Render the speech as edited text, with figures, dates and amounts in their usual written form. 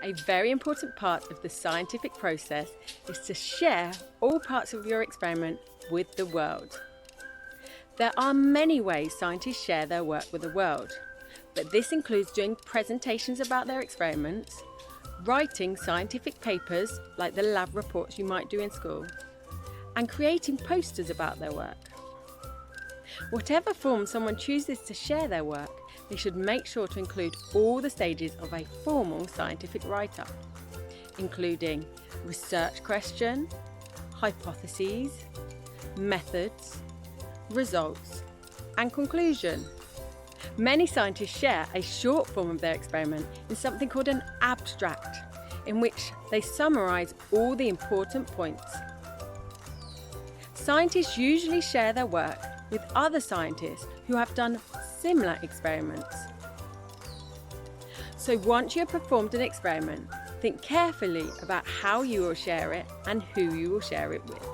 A very important part of the scientific process is to share all parts of your experiment with the world. There are many ways scientists share their work with the world, but this includes doing presentations about their experiments, writing scientific papers like the lab reports you might do in school, and creating posters about their work. Whatever form someone chooses to share their work, they should make sure to include all the stages of a formal scientific write-up, including research question, hypotheses, methods, results, and conclusion. Many scientists share a short form of their experiment in something called an abstract, in which they summarise all the important points. Scientists usually share their work with other scientists who have done similar experiments. So once you have performed an experiment, think carefully about how you will share it and who you will share it with.